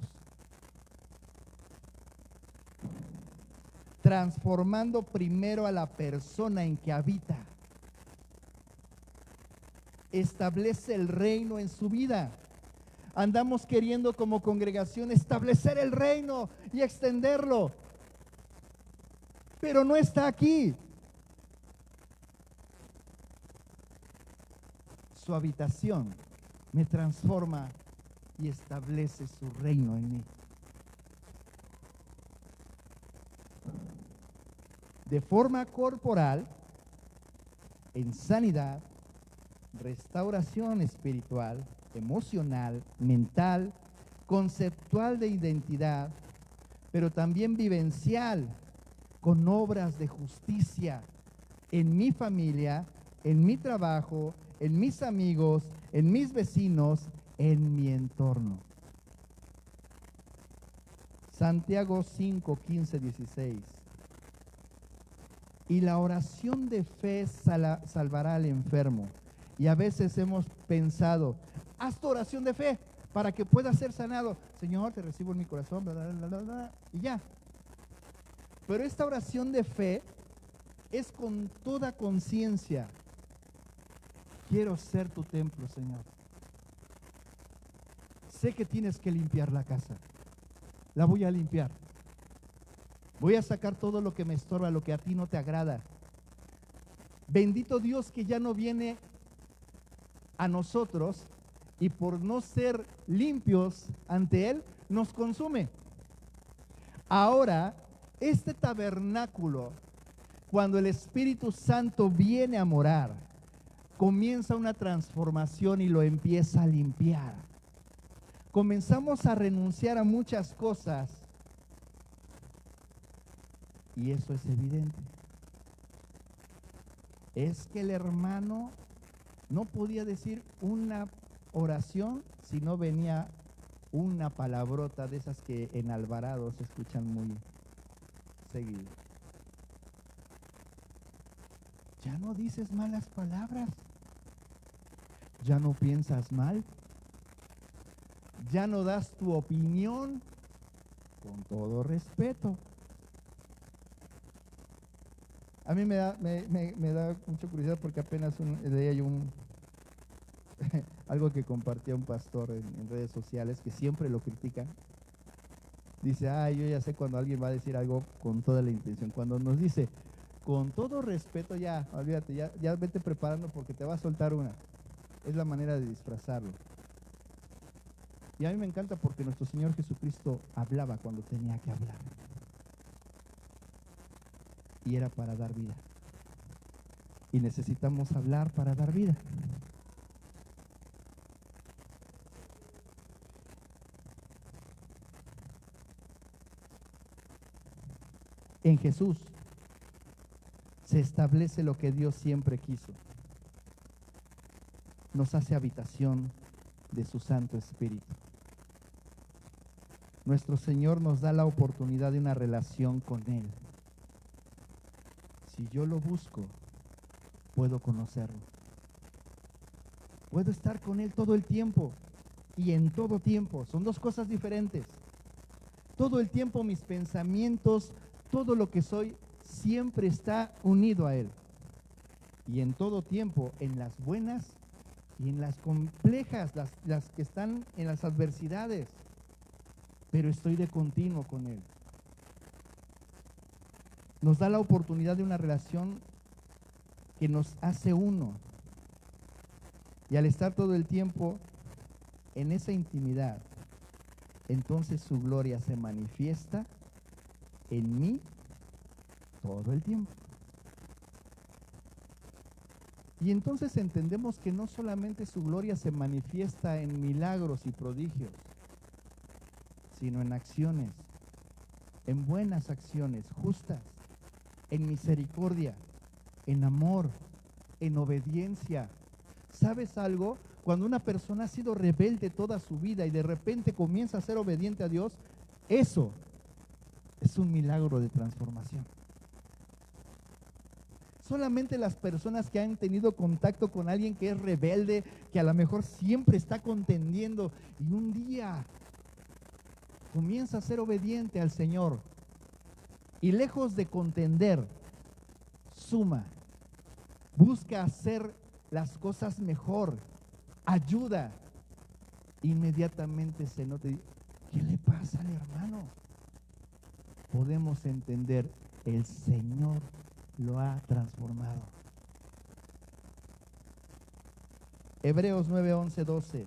Transformando primero a la persona en que habita. Establece el reino en su vida. Andamos queriendo como congregación establecer el reino y extenderlo, pero no está aquí. Su habitación me transforma y establece su reino en mí. De forma corporal, en sanidad, restauración espiritual, emocional, mental, conceptual de identidad, pero también vivencial, con obras de justicia en mi familia, en mi trabajo, en mis amigos, en mis vecinos, en mi entorno. Santiago 5, 15, 16. Y la oración de fe salvará al enfermo. Y a veces hemos pensado, haz tu oración de fe para que puedas ser sanado. Señor, te recibo en mi corazón, bla, bla, bla, bla, bla, y ya. Pero esta oración de fe es con toda conciencia. Quiero ser tu templo, Señor. Sé que tienes que limpiar la casa. La voy a limpiar. Voy a sacar todo lo que me estorba, lo que a ti no te agrada. Bendito Dios que ya no viene a nosotros y por no ser limpios ante Él, nos consume. Ahora, este tabernáculo, cuando el Espíritu Santo viene a morar, comienza una transformación y lo empieza a limpiar. Comenzamos a renunciar a muchas cosas Y eso es evidente. Es que el hermano no podía decir una oración si no venía una palabrota de esas que en Alvarado se escuchan muy seguido. Ya no dices malas palabras, ya no piensas mal, ya no das tu opinión, con todo respeto. A mí me da mucha curiosidad porque apenas leía yo algo que compartía un pastor en redes sociales que siempre lo critican. Dice, yo ya sé cuando alguien va a decir algo con toda la intención. Cuando nos dice, con todo respeto, ya, olvídate, ya vete preparando porque te va a soltar una. Es la manera de disfrazarlo. Y a mí me encanta porque nuestro Señor Jesucristo hablaba cuando tenía que hablar. Y era para dar vida. Y necesitamos hablar para dar vida. En Jesús se establece lo que Dios siempre quiso. Nos hace habitación de su Santo Espíritu. Nuestro Señor nos da la oportunidad de una relación con Él. Si yo lo busco, puedo conocerlo. Puedo estar con Él todo el tiempo y en todo tiempo. Son dos cosas diferentes. Todo el tiempo mis pensamientos, todo lo que soy, siempre está unido a Él. Y en todo tiempo, en las buenas y en las complejas, las que están en las adversidades, pero estoy de continuo con Él. Nos da la oportunidad de una relación que nos hace uno. Y al estar todo el tiempo en esa intimidad, entonces su gloria se manifiesta en mí todo el tiempo. Y entonces entendemos que no solamente su gloria se manifiesta en milagros y prodigios, sino en acciones, en buenas acciones justas, en misericordia, en amor, en obediencia. ¿Sabes algo? Cuando una persona ha sido rebelde toda su vida y de repente comienza a ser obediente a Dios, eso es un milagro de transformación. Solamente las personas que han tenido contacto con alguien que es rebelde, que a lo mejor siempre está contendiendo y un día comienza a ser obediente al Señor y lejos de contender, suma, busca hacer las cosas mejor, ayuda, inmediatamente se nota, ¿qué le pasa al hermano? Podemos entender, el Señor lo ha transformado. Hebreos 9, 11, 12.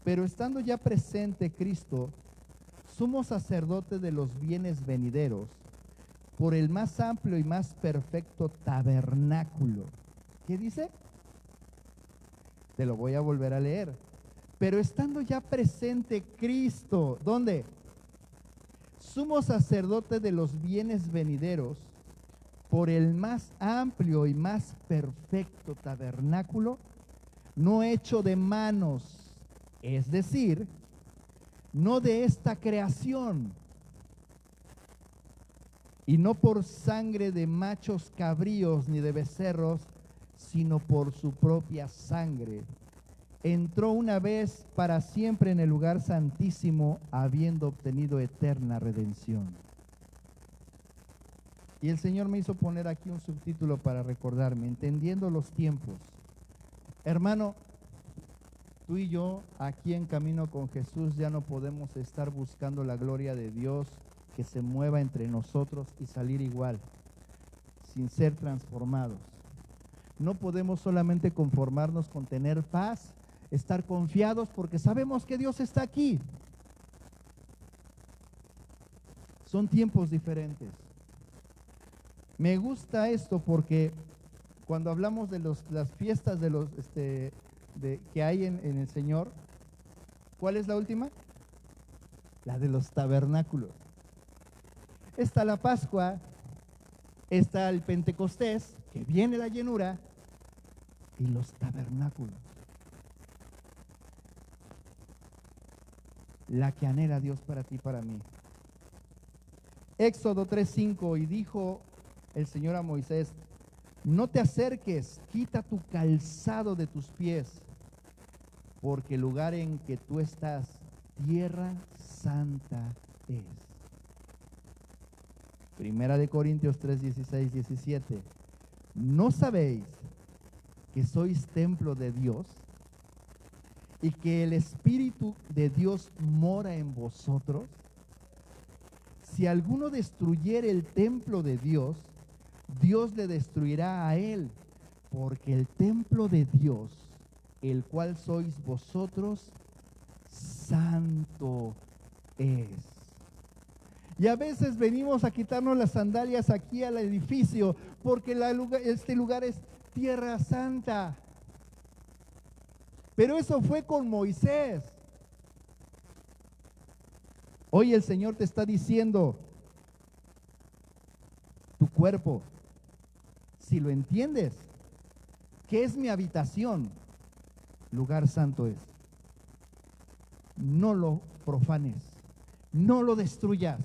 Pero estando ya presente Cristo, sumo sacerdote de los bienes venideros, por el más amplio y más perfecto tabernáculo. ¿Qué dice? Te lo voy a volver a leer. Pero estando ya presente Cristo, ¿dónde? Sumo sacerdote de los bienes venideros, por el más amplio y más perfecto tabernáculo, no hecho de manos, es decir, no de esta creación, y no por sangre de machos cabríos ni de becerros, sino por su propia sangre. Entró una vez para siempre en el lugar santísimo, habiendo obtenido eterna redención. Y el Señor me hizo poner aquí un subtítulo para recordarme, entendiendo los tiempos. Hermano, tú y yo aquí en Camino con Jesús ya no podemos estar buscando la gloria de Dios que se mueva entre nosotros y salir igual, sin ser transformados. No podemos solamente conformarnos con tener paz, estar confiados porque sabemos que Dios está aquí. Son tiempos diferentes. Me gusta esto porque cuando hablamos de las fiestas de los que hay en el Señor, ¿cuál es la última? La de los tabernáculos. Está la Pascua, Está el Pentecostés, que viene la llenura, y los tabernáculos. La que anhela Dios para ti y para mí. Éxodo 3:5, y dijo el Señor a Moisés: no te acerques, quita tu calzado de tus pies, porque el lugar en que tú estás, tierra santa es. Primera de Corintios 3:16-17. ¿No sabéis que sois templo de Dios y que el Espíritu de Dios mora en vosotros? Si alguno destruyere el templo de Dios, Dios le destruirá a él, porque el templo de Dios, el cual sois vosotros, santo es. Y a veces venimos a quitarnos las sandalias aquí al edificio, porque este lugar es tierra santa. Pero eso fue con Moisés. Hoy el Señor te está diciendo, tu cuerpo, si lo entiendes, que es mi habitación, lugar santo es. No lo profanes, no lo destruyas,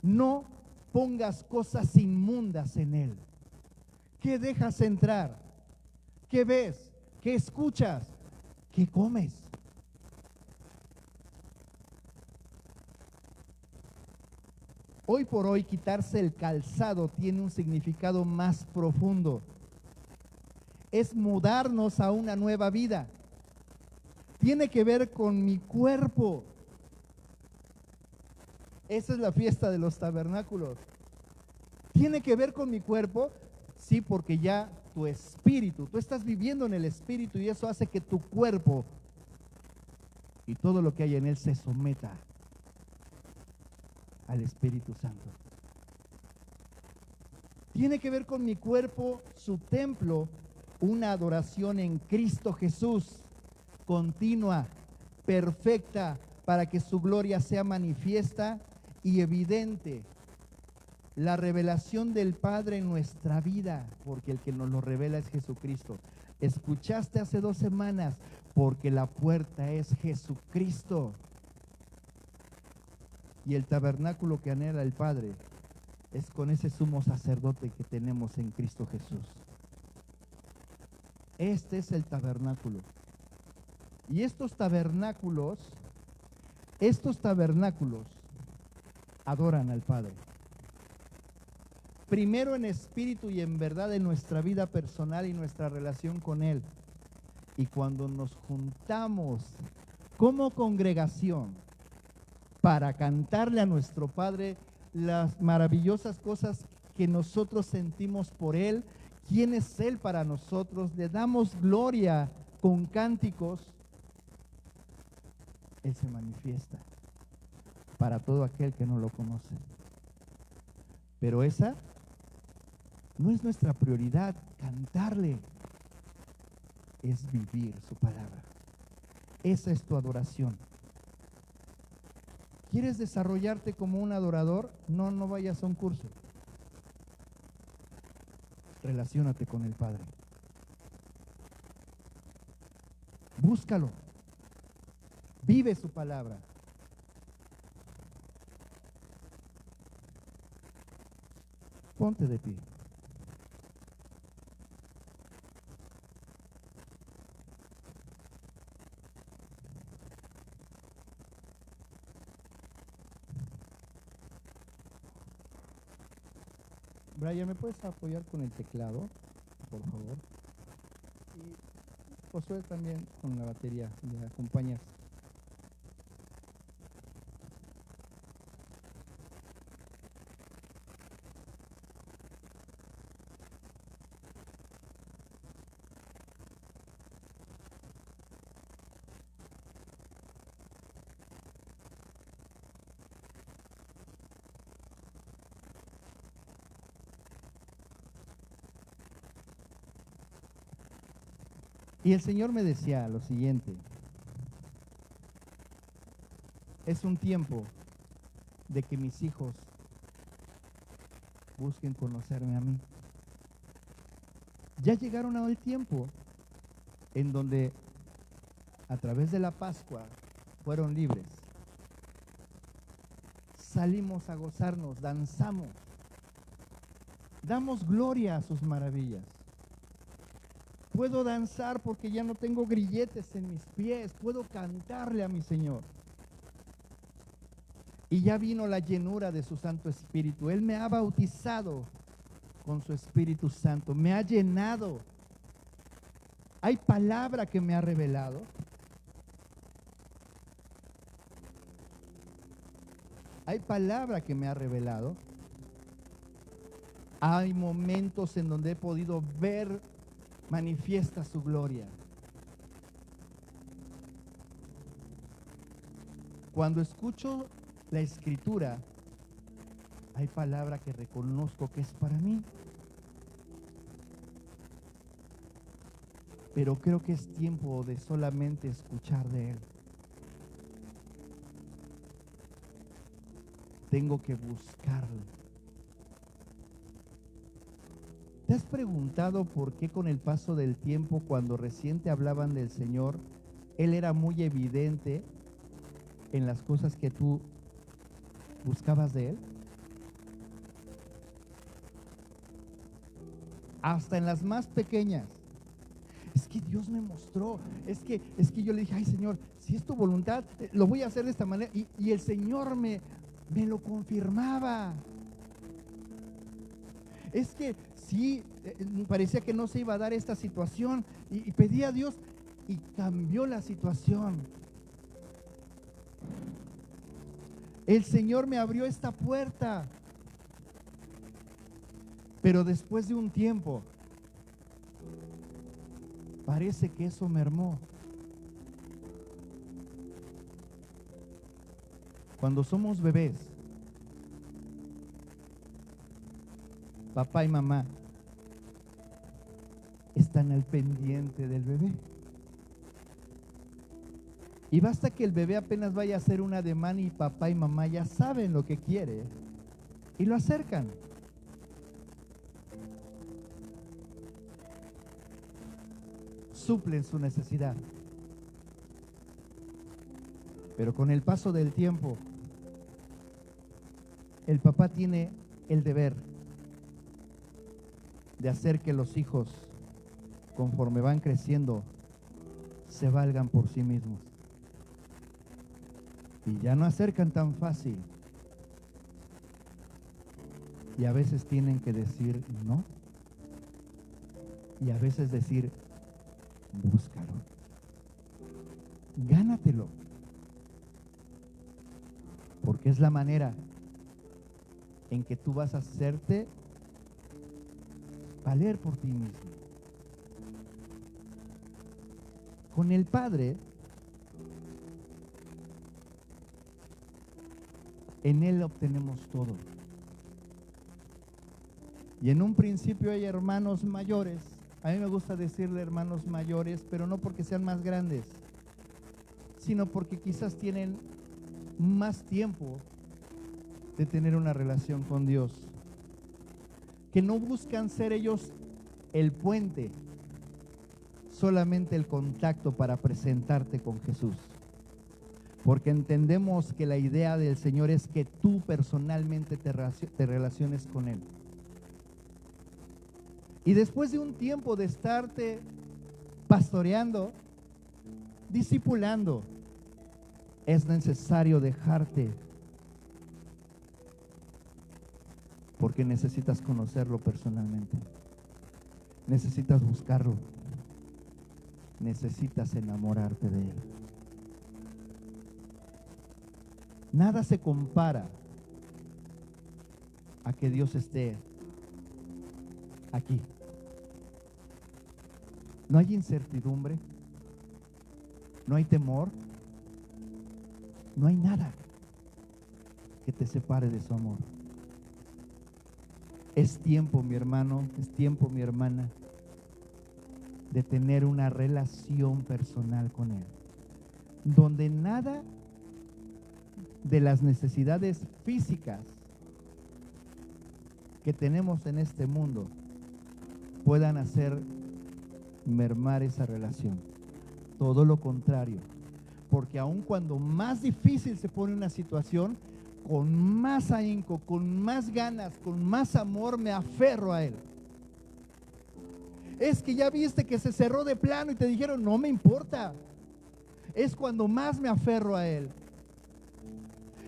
no pongas cosas inmundas en él. ¿Qué dejas entrar? ¿Qué ves? ¿Qué escuchas? ¿Qué comes? Hoy por hoy, quitarse el calzado tiene un significado más profundo. Es mudarnos a una nueva vida. Tiene que ver con mi cuerpo. Esa es la fiesta de los tabernáculos. ¿Tiene que ver con mi cuerpo? Sí, porque ya tu espíritu, tú estás viviendo en el espíritu y eso hace que tu cuerpo y todo lo que hay en él se someta al Espíritu Santo. Tiene que ver con mi cuerpo, su templo, una adoración en Cristo Jesús, continua, perfecta, para que su gloria sea manifiesta y evidente. La revelación del Padre en nuestra vida, porque el que nos lo revela es Jesucristo. Escuchaste hace 2 semanas, porque la puerta es Jesucristo. Y el tabernáculo que anhela el Padre es con ese sumo sacerdote que tenemos en Cristo Jesús. Este es el tabernáculo. Y estos tabernáculos adoran al Padre. Primero en espíritu y en verdad en nuestra vida personal y nuestra relación con Él. Y cuando nos juntamos como congregación para cantarle a nuestro Padre las maravillosas cosas que nosotros sentimos por Él, quién es Él para nosotros, le damos gloria con cánticos, Él se manifiesta para todo aquel que no lo conoce. Pero esa no es nuestra prioridad, cantarle, es vivir su palabra. Esa es tu adoración. ¿Quieres desarrollarte como un adorador? No vayas a un curso. Relaciónate con el Padre. Búscalo. Vive su palabra. Ponte de pie. Brian, ¿me puedes apoyar con el teclado, por favor? Y Josué también con la batería, ¿me acompañas? Y el Señor me decía lo siguiente: es un tiempo de que mis hijos busquen conocerme a mí. Ya llegaron al tiempo en donde a través de la Pascua fueron libres. Salimos a gozarnos, danzamos, damos gloria a sus maravillas. Puedo danzar porque ya no tengo grilletes en mis pies, puedo cantarle a mi Señor. Y ya vino la llenura de su Santo Espíritu. Él me ha bautizado con su Espíritu Santo, me ha llenado. Hay palabra que me ha revelado. Hay palabra que me ha revelado. Hay momentos en donde he podido ver manifiesta su gloria. Cuando escucho la Escritura, hay palabra que reconozco que es para mí. Pero creo que es tiempo de solamente escuchar de Él. Tengo que buscarlo. ¿Te has preguntado por qué con el paso del tiempo, cuando recién te hablaban del Señor, Él era muy evidente en las cosas que tú buscabas de Él? Hasta en las más pequeñas. Es que Dios me mostró, es que yo le dije, ay Señor, si es tu voluntad, lo voy a hacer de esta manera. Y el Señor me lo confirmaba. Es que sí, parecía que no se iba a dar esta situación y pedí a Dios y cambió la situación. El Señor me abrió esta puerta, pero después de un tiempo parece que eso mermó. Cuando somos bebés, papá y mamá están al pendiente del bebé. Y basta que el bebé apenas vaya a hacer un ademán y papá y mamá ya saben lo que quiere y lo acercan. Suplen su necesidad. Pero con el paso del tiempo, el papá tiene el deber de hacer que los hijos, conforme van creciendo, se valgan por sí mismos. Y ya no acercan tan fácil. Y a veces tienen que decir no. Y a veces decir, búscalo. Gánatelo. Porque es la manera en que tú vas a hacerte valer por ti mismo. Con el Padre, en Él obtenemos todo. Y en un principio hay hermanos mayores. A mí me gusta decirle hermanos mayores, pero no porque sean más grandes, sino porque quizás tienen más tiempo de tener una relación con Dios, que no buscan ser ellos el puente, solamente el contacto para presentarte con Jesús, porque entendemos que la idea del Señor es que tú personalmente te relaciones con Él. Y después de un tiempo de estarte pastoreando, discipulando, es necesario dejarte, porque necesitas conocerlo personalmente, necesitas buscarlo, necesitas enamorarte de Él. Nada se compara a que Dios esté aquí. No hay incertidumbre, no hay temor, no hay nada que te separe de su amor. Es tiempo, mi hermano, es tiempo, mi hermana, de tener una relación personal con Él, donde nada de las necesidades físicas que tenemos en este mundo puedan hacer mermar esa relación. Todo lo contrario, porque aun cuando más difícil se pone una situación, con más ahínco, con más ganas, con más amor me aferro a Él. Es que ya viste que se cerró de plano y te dijeron, no me importa. Es cuando más me aferro a Él.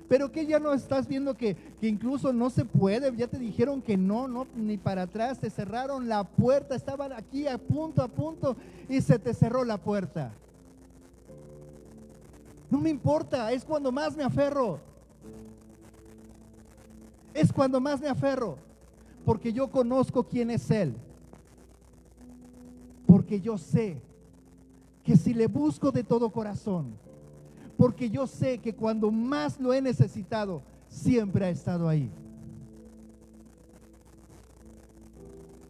Pero que ya no estás viendo que incluso no se puede, ya te dijeron que no, ni para atrás, te cerraron la puerta, estaban aquí a punto y se te cerró la puerta. No me importa, es cuando más me aferro. Es cuando más me aferro, porque yo conozco quién es Él. Porque yo sé que si le busco de todo corazón, porque yo sé que cuando más lo he necesitado, siempre ha estado ahí.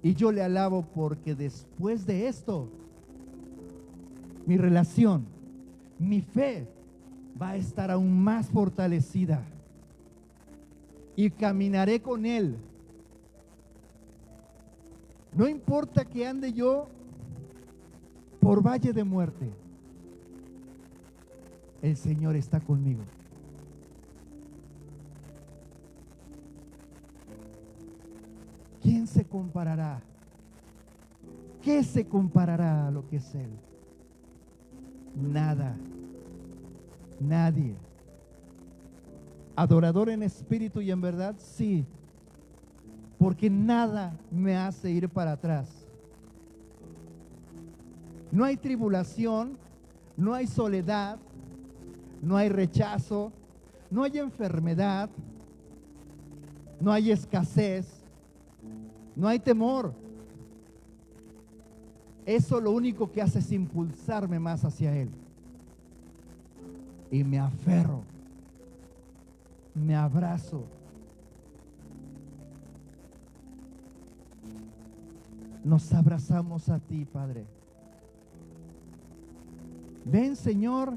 Y yo le alabo porque después de esto, mi relación, mi fe va a estar aún más fortalecida. Y caminaré con Él. No importa que ande yo por valle de muerte, el Señor está conmigo. ¿Quién se comparará? ¿Qué se comparará a lo que es Él? Nada, nadie. Adorador en espíritu y en verdad, sí, porque nada me hace ir para atrás. No hay tribulación, no hay soledad, no hay rechazo, no hay enfermedad, no hay escasez, no hay temor. Eso lo único que hace es impulsarme más hacia Él. Y me aferro, me abrazo. Nos abrazamos a ti, Padre. Ven, Señor,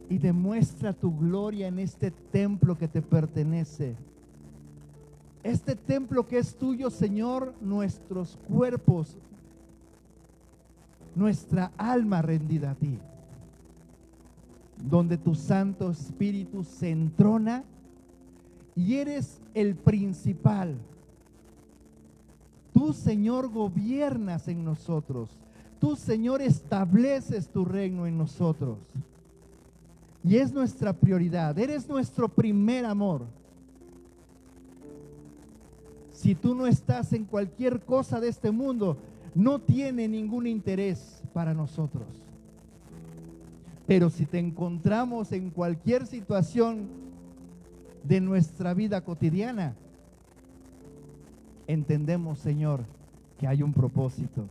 y demuestra tu gloria en este templo que te pertenece. Este templo que es tuyo, Señor, nuestros cuerpos, nuestra alma rendida a ti, donde tu Santo Espíritu se entrona y eres el principal. Tú, Señor, gobiernas en nosotros. Tú, Señor, estableces tu reino en nosotros. Y es nuestra prioridad. Eres nuestro primer amor. Si tú no estás en cualquier cosa de este mundo, no tiene ningún interés para nosotros. Pero si te encontramos en cualquier situación de nuestra vida cotidiana, entendemos, Señor, que hay un propósito.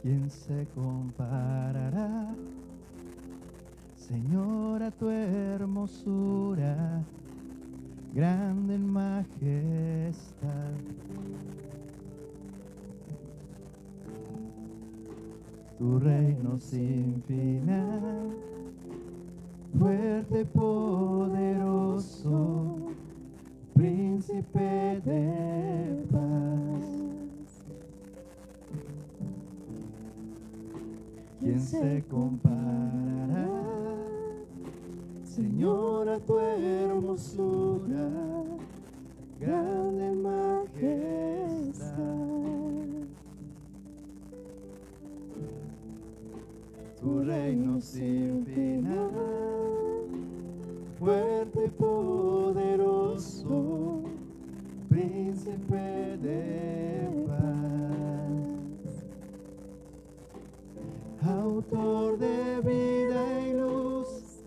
¿Quién se comparará, Señor, a tu hermosura, grande en majestad? Tu reino sin final, fuerte, poderoso, príncipe de paz. ¿Quién se comparará, Señor, a tu hermosura, grande en majestad? Tu reino sin final, fuerte, poderoso, príncipe de paz. autor de vida y luz,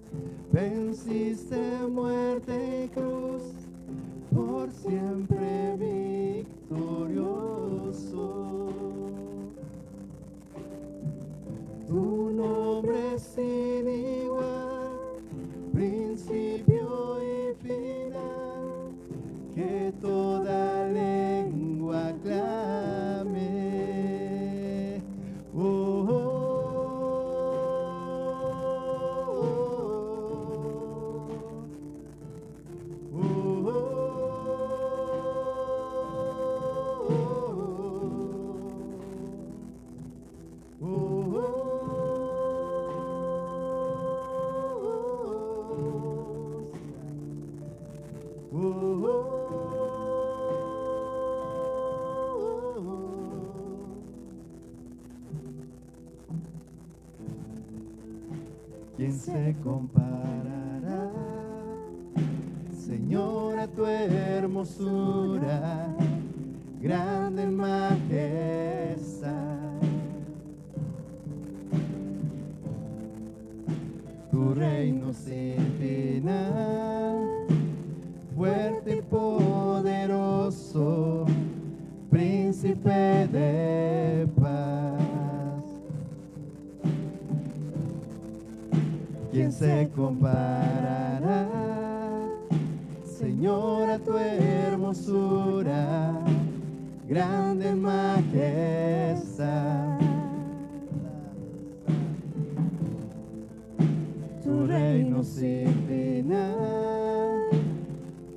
venciste muerte y cruz, por siempre victorioso. Tu nombre es sin igual, principio y final, que toda lengua clame. Oh, oh, oh, oh, oh, oh, oh. ¿Quién se comparará, Señor, a tu hermosura, grande en majestad? Tu reino sin final, fuerte y poderoso, príncipe de paz. ¿Quién se comparará, Señor, a tu hermosura, grande en majestad? Tu reino sin final,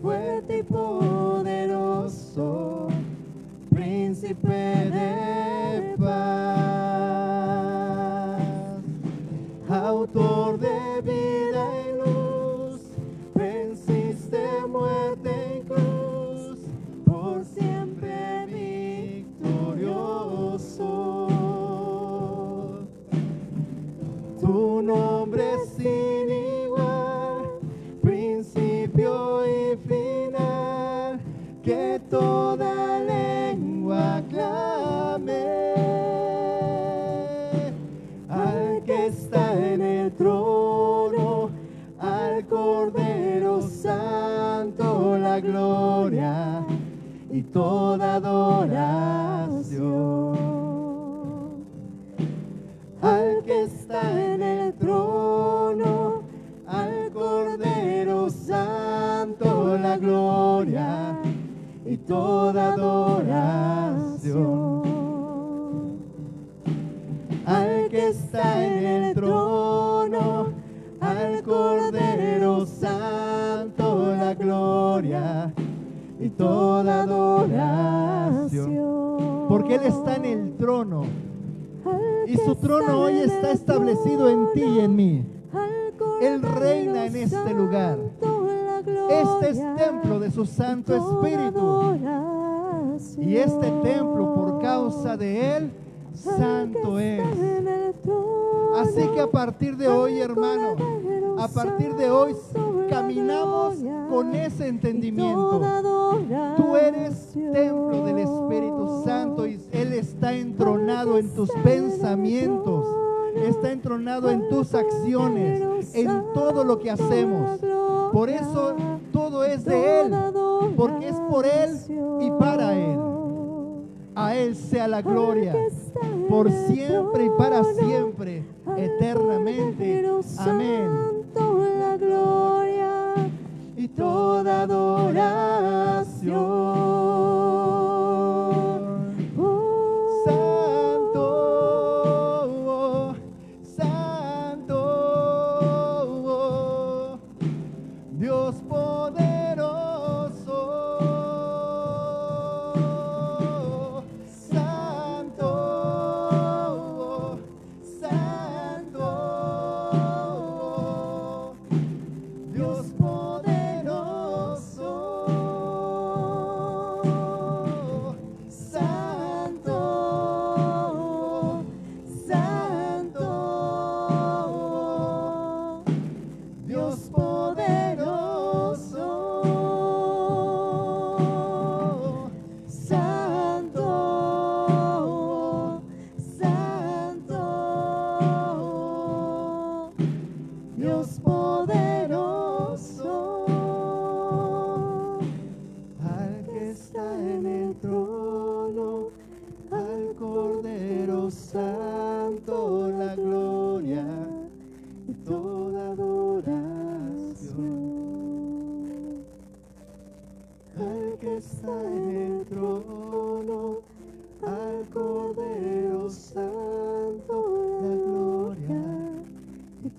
fuerte y poderoso, príncipe de paz, autor de vida y luz, venciste muerte y cruz, por siempre victorioso. Tu nombre es sin igual, principio y final, que toda lengua clame al que está en el trono, al Cordero Santo, la gloria y toda adoración. Al que está en el trono, al Cordero Santo, la gloria y toda adoración. Al que está en el trono, al Cordero Santo, la gloria y toda adoración. Porque Él está en el trono. Y su trono hoy está establecido en ti y en mí. Él reina en este lugar. Este es templo de su Santo Espíritu. Y este templo, por causa de Él, santo es. Así que a partir de hoy, hermano, a partir de hoy caminamos con ese entendimiento. Tú eres templo del Espíritu Santo y Él está entronado en tus pensamientos, está entronado en tus acciones, en todo lo que hacemos. Por eso todo es de Él, porque es por Él y para Él. A Él sea la gloria, por siempre y para siempre, eternamente. Amén. La gloria Y toda adoración. Santo, Santo, Dios poderoso. Santo, Santo,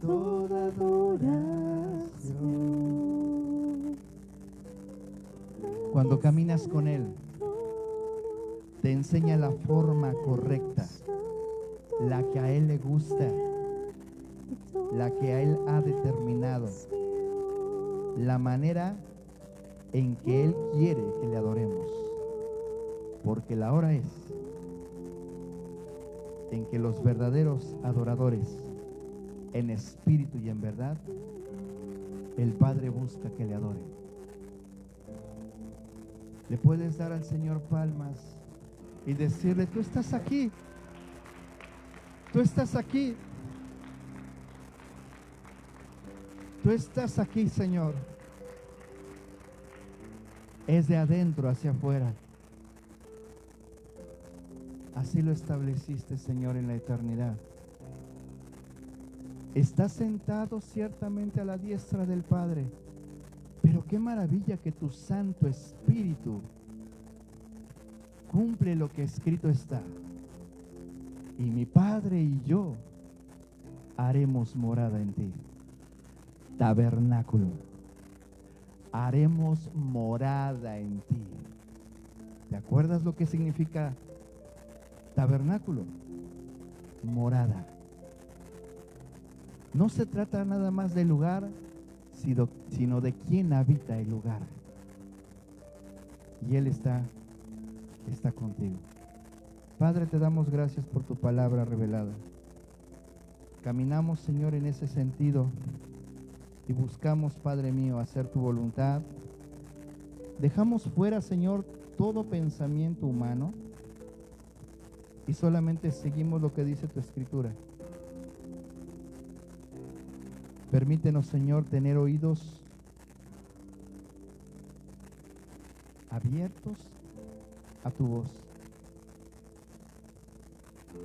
toda adoración. Cuando caminas con Él, te enseña la forma correcta, la que a Él le gusta, la que a Él ha determinado, la manera en que Él quiere que le adoremos. Porque la hora es en que los verdaderos adoradores, en espíritu y en verdad, el Padre busca que le adoren. Le puedes dar al Señor palmas y decirle: tú estás aquí, tú estás aquí, tú estás aquí, Señor. Es de adentro hacia afuera. Así lo estableciste, Señor, en la eternidad. Estás sentado ciertamente a la diestra del Padre, pero qué maravilla que tu Santo Espíritu cumple lo que escrito está. Y mi Padre y yo haremos morada en ti. Tabernáculo. Haremos morada en ti. ¿Te acuerdas lo que significa tabernáculo? Morada. No se trata nada más del lugar, sino de quién habita el lugar. Y Él está contigo. Padre, te damos gracias por tu palabra revelada. Caminamos, Señor, en ese sentido y buscamos, Padre mío, hacer tu voluntad. Dejamos fuera, Señor, todo pensamiento humano y solamente seguimos lo que dice tu Escritura. Permítenos, Señor, tener oídos abiertos a tu voz.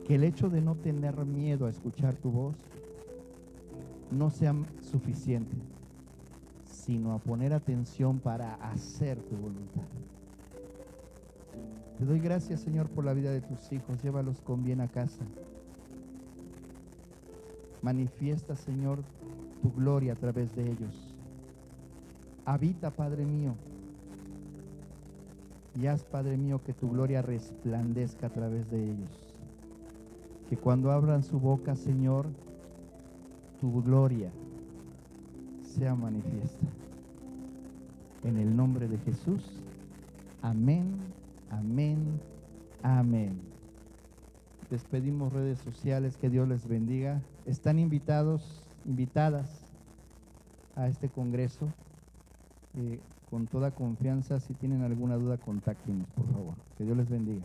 Que el hecho de no tener miedo a escuchar tu voz no sea suficiente, sino a poner atención para hacer tu voluntad. Te doy gracias, Señor, por la vida de tus hijos. Llévalos con bien a casa. Manifiesta, Señor, tu gloria a través de ellos. Habita, Padre mío, y haz, Padre mío, que tu gloria resplandezca a través de ellos. Que cuando abran su boca, Señor, tu gloria sea manifiesta. En el nombre de Jesús. Amén, amén, amén. Despedimos redes sociales. Que Dios les bendiga. Están invitadas a este congreso. Con toda confianza, si tienen alguna duda, contáctenos, por favor. Que Dios les bendiga.